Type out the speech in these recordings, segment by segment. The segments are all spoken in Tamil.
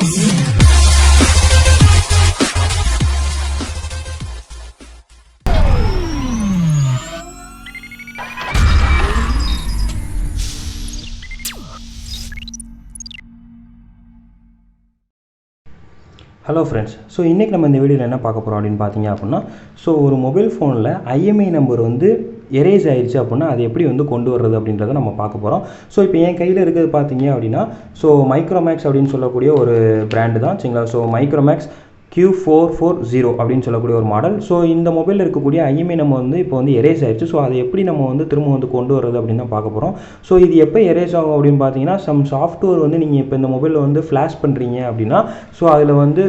Hello friends, so இன்னைக்கு நம்ம இந்த வீடியோல என்ன பார்க்க போறோம் அப்படினு பாத்தீங்க அப்படினா சோ ஒரு மொபைல் ஃபோன்ல IMEI நம்பர் வந்து எரேஸ் ஆயிருச்சு அப்படினா அது எப்படி வந்து கொண்டு வரது அப்படின்றத நம்ம பார்க்க போறோம். சோ இப்போ என் கையில இருக்குது பாத்தீங்க அப்படினா சோ மைக்ரோமேக்ஸ் அப்படினு சொல்லக்கூடிய ஒரு பிராண்ட் தான் சரிங்களா. சோ மைக்ரோமேக்ஸ் Q440 அப்படின்னு சொல்லக்கூடிய ஒரு மாடல். ஸோ இந்த மொபைலில் இருக்கக்கூடிய IMEI நம்ம வந்து இப்போ வந்து எரேஸ் ஆயிடுச்சு. ஸோ அதை எப்படி நம்ம வந்து திரும்ப வந்து கொண்டு வரது அப்படின்னு தான் பார்க்க போகிறோம். ஸோ இது எப்போ எரேஸ் ஆகும் அப்படின்னு பார்த்தீங்கன்னா சாஃப்ட்வேர் வந்து நீங்கள் இப்போ இந்த மொபைலில் வந்து ஃப்ளாஷ் பண்ணுறீங்க அப்படின்னா ஸோ அதில் வந்து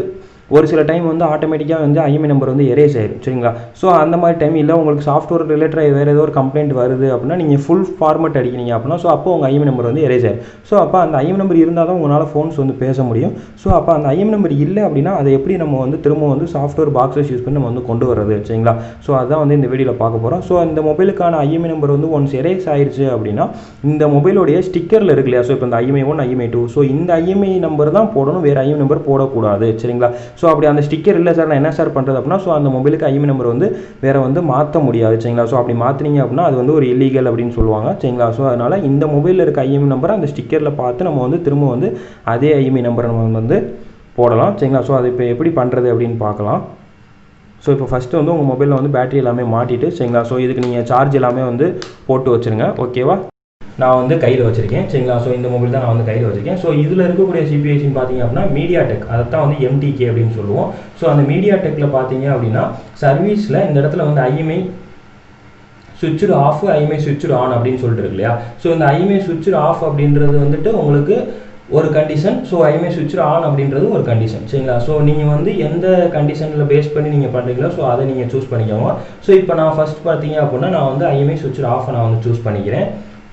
ஒரு சில டைம் வந்து ஆட்டோமேட்டிக்காக வந்து IMEI நம்பர் வந்து எரேஸ் ஆயிடும் சரிங்களா. ஸோ அந்த மாதிரி டைம் இல்லை உங்களுக்கு சாஃப்ட்வேர் ரிலேட்டடாக வேறு ஏதோ ஒரு கம்ப்ளைண்ட் வருது அப்படின்னா நீங்கள் ஃபுல் ஃபார்மேட் அடிக்கிறீங்க அப்படின்னா ஸோ அப்போ உங்கள் IMEI நம்பர் வந்து எரேஸ் ஆயிடும். ஸோ அப்போ அந்த IMEI நம்பர் இருந்தால் தான் உங்களால் ஃபோன்ஸ் வந்து பேச முடியும். ஸோ அப்போ அந்த IMEI நம்பர் இல்லை அப்படின்னா அதை எப்படி நம்ம வந்து திரும்ப வந்து சாஃப்ட்வேர் பாக்ஸஸ் யூஸ் பண்ணி நம்ம வந்து கொண்டு வரது சரிங்களா. ஸோ அதுதான் வந்து இந்த வீடியோவில் பார்க்க போகிறோம். ஸோ இந்த மொபைலுக்கான IMEI நம்பர் வந்து ஒன்ஸ் எரேஸ் ஆயிடுச்சு அப்படின்னா இந்த மொபைலோடைய ஸ்டிக்கரில் இருக்கு இல்லையா. ஸோ இப்போ இந்த IMEI 1 IMEI 2 ஸோ இந்த IMEI நம்பர் தான் போடணும், வேறு IMEI நம்பர் போடக்கூடாது சரிங்களா. ஸோ அப்படி அந்த ஸ்டிக்கர் இல்லை சார் நான் என்ன சார் பண்ணுறது அப்படின்னா ஸோ அந்த மொபைலுக்கு IMEI நம்பர் வந்து வேறு வந்து மாற்ற முடியாது சரிங்களா. ஸோ அப்படி மாற்றினீங்க அப்படின்னா அது வந்து ஒரு இல்லீகல் அப்படின்னு சொல்லுவாங்க சரிங்களா. ஸோ அதனால் இந்த மொபைலில் இருக்க IMEI நம்பரை அந்த ஸ்டிக்கரில் பார்த்து நம்ம வந்து திரும்ப வந்து அதே IMEI நம்பரை நம்ம வந்து போடலாம் சரிங்களா. ஸோ அது இப்போ எப்படி பண்ணுறது அப்படின்னு பார்க்கலாம். ஸோ இப்போ ஃபஸ்ட்டு வந்து உங்கள் மொபைலில் வந்து பேட்டரி எல்லாமே மாட்டிட்டு சரிங்களா. ஸோ இதுக்கு நீங்கள் சார்ஜ் எல்லாமே வந்து போட்டு வச்சுருங்க ஓகேவா. நான் வந்து கையில் வச்சுருக்கேன் சரிங்களா. ஸோ இந்த மொபைல் தான் நான் வந்து கையில் வச்சுருக்கேன். ஸோ இதில் இருக்கக்கூடிய சிபிஎஸ்சின்னு பார்த்தீங்க அப்படின்னா MediaTek, அதை தான் வந்து MTK அப்படின்னு சொல்லுவோம். ஸோ அந்த MediaTekல பார்த்தீங்க அப்படின்னா சர்வீஸில் இந்த இடத்துல வந்து IMEI சுவிட்ச் ஆஃப் IMEI சுவிட்ச் ஆன் அப்படின்னு சொல்லிட்டு இருக்கு இல்லையா. ஸோ இந்த IMEI சுவிட்ச் ஆஃப் அப்படின்றது வந்துட்டு உங்களுக்கு ஒரு கண்டிஷன். ஸோ IMEI சுவிட்ச் ஆன் அப்படின்றது ஒரு கண்டிஷன் சரிங்களா. ஸோ நீங்கள் வந்து எந்த கண்டிஷனில் பேஸ் பண்ணி நீங்கள் பண்ணுறீங்களோ ஸோ அதை நீங்கள் சூஸ் பண்ணிக்கோங்க. ஸோ இப்போ நான் ஃபஸ்ட் பார்த்தீங்க அப்படின்னா நான் வந்து IMEI சுவிட்ச் ஆஃப் நான் வந்து சூஸ் பண்ணிக்கிறேன்.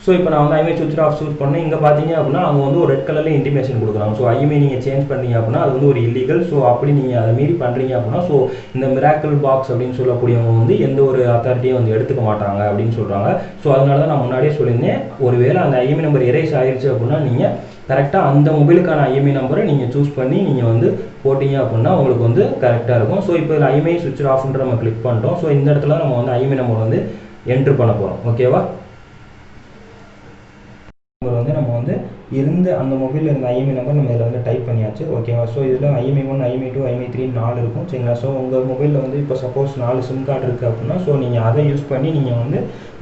ஸோ இப்போ நான் வந்து IMEI சுவிட்ச் ஆஃப் சூஸ் பண்ணேன். இங்கே பார்த்தீங்க அப்படின்னா அவங்க வந்து ஒரு ரெட் கலரில் இன்டிமேஷன் கொடுக்குறாங்க. ஸோ IMEI நீங்கள் சேஞ்ச் பண்ணீங்க அப்படின்னா அது வந்து ஒரு இல்லீகல். ஸோ அப்படி நீங்கள் அதை மீறி பண்ணுறீங்க அப்படின்னா ஸோ இந்த மிராக்கிள் பாக்ஸ் அப்படின்னு சொல்லக்கூடியவங்க வந்து எந்த ஒரு அத்தாரிட்டியும் வந்து எடுத்துக்க மாட்டாங்க அப்படின்னு சொல்கிறாங்க. ஸோ அதனால தான் நான் முன்னாடியே சொல்லியிருந்தேன், ஒருவேளை அந்த IMEI நம்பர் எரேஸ் ஆயிடுச்சு அப்படின்னா நீங்கள் கரெக்டாக அந்த மொபைலுக்கான IMEI நம்பரை நீங்கள் சூஸ் பண்ணி நீங்கள் வந்து போட்டிங்க அப்படின்னா உங்களுக்கு வந்து கரெக்டாக இருக்கும். ஸோ இப்போ இதில் IMEI சுவிட்ச் ஆஃப்ன்ற நம்ம கிளிக் பண்ணிட்டோம். ஸோ இந்த இடத்துல நம்ம வந்து IMEI நம்பர் வந்து என்ட்ரு பண்ண போகிறோம் ஓகேவா. வந்து நம்ம வந்து இருந்த அந்த மொபைலில் இருந்த IMEI நம்பர் நம்ம இதில் வந்து டைப் பண்ணியாச்சு ஓகேவா. ஸோ இதில் IMEI 1 IMEI 2 IMEI 3 4 இருக்கும் சரிங்களா. ஸோ உங்கள் மொபைலில் வந்து இப்போ சப்போஸ் 4 சிம் கார்டு இருக்குது அப்படின்னா ஸோ நீங்கள் அதை யூஸ் பண்ணி நீங்கள் வந்து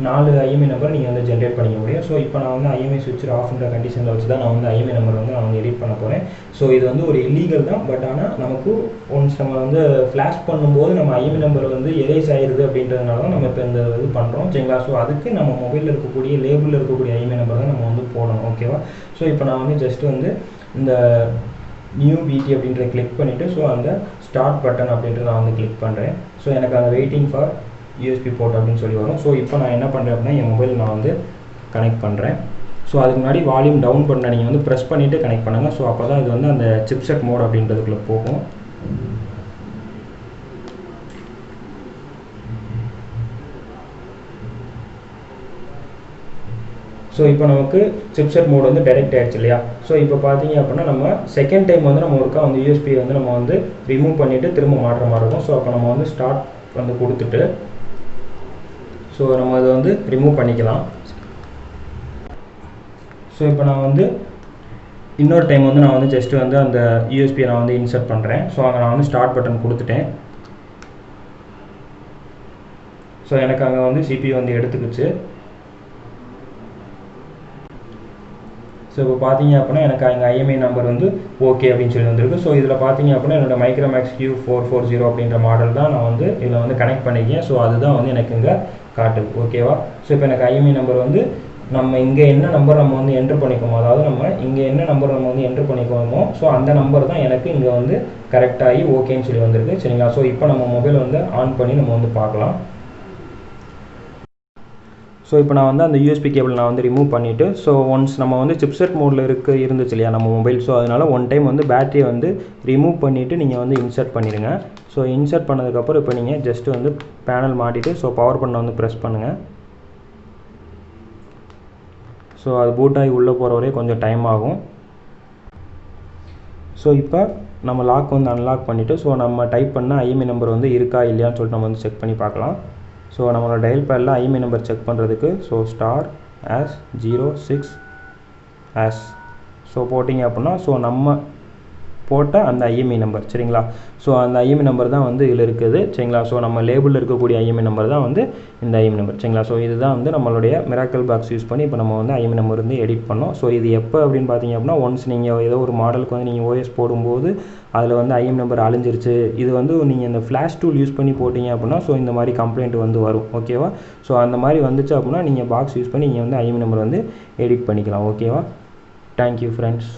4 IMEI நம்பர் நீங்கள் வந்து ஜென்ரேட் பண்ணிக்க முடியும். ஸோ இப்போ நான் வந்து IMEI சுவிட்ச் ஆஃப்ன்ற கண்டிஷனில் வச்சு தான் நான் வந்து IMEI நம்பர் வந்து நான் வந்து எடிட் பண்ண போகிறேன். ஸோ இது வந்து ஒரு இல்லீகல் தான், பட் ஆனால் நமக்கு ஒன்ஸ் நம்ம வந்து ஃப்ளாஷ் பண்ணும்போது நம்ம IMEI நம்பர் வந்து எரேஸ் ஆயிடுது அப்படின்றதுனால தான் நம்ம இப்போ இந்த இது பண்ணுறோம் சரிங்களா. ஸோ அதுக்கு நம்ம மொபைலில் இருக்கக்கூடிய லேபிளில் இருக்கக்கூடிய IMEI நம்பர் தான் நம்ம வந்து போடணும் ஓகேவா. ஸோ இப்போ நான் வந்து ஜஸ்ட் வந்து இந்த நியூ பிடி அப்படின்ற கிளிக் பண்ணிவிட்டு ஸோ அந்த ஸ்டார்ட் பட்டன் அப்படின்றத நான் வந்து கிளிக் பண்ணுறேன். ஸோ எனக்கு அந்த வெயிட்டிங் ஃபார் USB போர்ட் அப்படின்னு சொல்லி வரும். ஸோ இப்போ நான் என்ன பண்ணுறேன் அப்படின்னா என் மொபைல் நான் வந்து கனெக்ட் பண்ணுறேன். ஸோ அதுக்கு முன்னாடி வால்யூம் டவுன் பண்ண நீங்கள் வந்து ப்ரெஸ் பண்ணிவிட்டு கனெக்ட் பண்ணுங்கள். ஸோ அப்போ தான் இது வந்து அந்த சிப்செட் மோட் அப்படின்றதுக்குள்ளே போகும். ஸோ இப்போ நமக்கு சிப்செட் மோட் வந்து டைரெக்ட் ஆகிடுச்சு இல்லையா. ஸோ இப்போ பார்த்தீங்க அப்படின்னா நம்ம செகண்ட் டைம் வந்து நம்ம ஒருக்கா வந்து USB வந்து நம்ம வந்து ரிமூவ் பண்ணிவிட்டு திரும்ப மாற்ற மாதிரி இருக்கும். ஸோ அப்போ நம்ம வந்து ஸ்டார்ட் வந்து கொடுத்துட்டு ஸோ நம்ம அதை வந்து ரிமூவ் பண்ணிக்கலாம். ஸோ இப்போ நான் வந்து இன்னொரு டைம் வந்து நான் வந்து ஜஸ்ட்டு வந்து அந்த USB நான் வந்து இன்சர்ட் பண்ணுறேன். ஸோ அங்கே நான் வந்து ஸ்டார்ட் பட்டன் கொடுத்துட்டேன். ஸோ எனக்கு அங்கே வந்து CPU வந்து எடுத்துக்கிச்சு. ஸோ இப்போ பார்த்தீங்க அப்படின்னா எனக்கு அங்கே IMEI நம்பர் வந்து ஓகே அப்படின்னு சொல்லி வந்திருக்கு. ஸோ இதில் பார்த்தீங்க அப்படின்னா என்னோட மைக்ரோமேக்ஸ் Q440 அப்படின்ற மாடல் தான் நான் வந்து இதில் வந்து கனெக்ட் பண்ணிக்கேன். ஸோ அதுதான் வந்து எனக்கு இங்கே காட்டுது ஓகேவா. ஸோ இப்போ எனக்கு IMEI நம்பர் வந்து நம்ம இங்கே என்ன நம்பர் நம்ம வந்து என்ட்ரு பண்ணிக்கோமோ, அதாவது நம்ம இங்கே என்ன நம்பர் நம்ம வந்து என்ட்ரு பண்ணிக்கோமோ ஸோ அந்த நம்பர் தான் எனக்கு இங்கே வந்து கரெக்டாகி ஓகேன்னு சொல்லி வந்திருக்கு சரிங்களா. ஸோ இப்போ நம்ம மொபைல் வந்து ஆன் பண்ணி நம்ம வந்து பார்க்கலாம். ஸோ இப்போ நான் வந்து அந்த USB கேபிள் நான் வந்து ரிமூவ் பண்ணிவிட்டு ஸோ ஒன்ஸ் நம்ம வந்து சிப்செட் மோடில் இருந்துச்சு இல்லையா நம்ம மொபைல். ஸோ அதனால் ஒன் டைம் வந்து பேட்டரியை வந்து ரிமூவ் பண்ணிவிட்டு நீங்கள் வந்து இன்சர்ட் பண்ணிடுங்க. ஸோ இன்சர்ட் பண்ணதுக்கப்புறம் இப்போ நீங்கள் ஜஸ்ட்டு வந்து பேனல் மாட்டிட்டு ஸோ பவர் பட்டனை வந்து ப்ரெஸ் பண்ணுங்கள். ஸோ அது பூட் ஆகி உள்ளே போகிற வரையும் கொஞ்சம் டைம் ஆகும். ஸோ இப்போ நம்ம லாக் வந்து அன்லாக் பண்ணிவிட்டு ஸோ நம்ம டைப் பண்ண ஐஎம்இ நம்பர் வந்து இருக்கா இல்லையான்னு சொல்லிட்டு நம்ம வந்து செக் பண்ணி பார்க்கலாம். ஸோ நம்மளோட டயல் பேடில் ஐஎம்இ நம்பர் செக் பண்ணுறதுக்கு ஸோ *#06#. ஸோ போட்டிங்க அப்படின்னா ஸோ நம்ம போட்ட அந்த ஐஎம்இ நம்பர் சரிங்களா. ஸோ அந்த ஐஎம்இ நம்பர் தான் வந்து இதில் இருக்குது சரிங்களா. ஸோ நம்ம லேபிளில் இருக்கக்கூடிய ஐஎம்இ நம்பர் தான் வந்து இந்த ஐஎம்இ நம்பர் சரிங்களா. ஸோ இதுதான் வந்து நம்மளுடைய மிராக்கிள் பாக்ஸ் யூஸ் பண்ணி இப்போ நம்ம வந்து ஐஎம்இ நம்பர் வந்து எடிட் பண்ணோம். ஸோ இது எப்போ அப்படின்னு பார்த்தீங்க அப்படின்னா ஒன்ஸ் நீங்கள் ஏதோ ஒரு மாடலுக்கு வந்து நீங்கள் ஓஎஸ் போடும்போது அதில் வந்து ஐஎம்இ நம்பர் அழிஞ்சிருச்சு, இது வந்து நீங்கள் இந்த ஃப்ளாஷ் டூல் யூஸ் பண்ணி போட்டிங்க அப்படின்னா ஸோ இந்த மாதிரி கம்ப்ளைண்ட் வந்து வரும். ஓகேவா. ஸோ அந்த மாதிரி வந்துச்சு அப்படின்னா நீங்கள் பாக்ஸ் யூஸ் பண்ணி நீங்கள் வந்து ஐஎம்இ நம்பர் வந்து எடிட் பண்ணிக்கலாம். ஓகேவா. Thank you friends.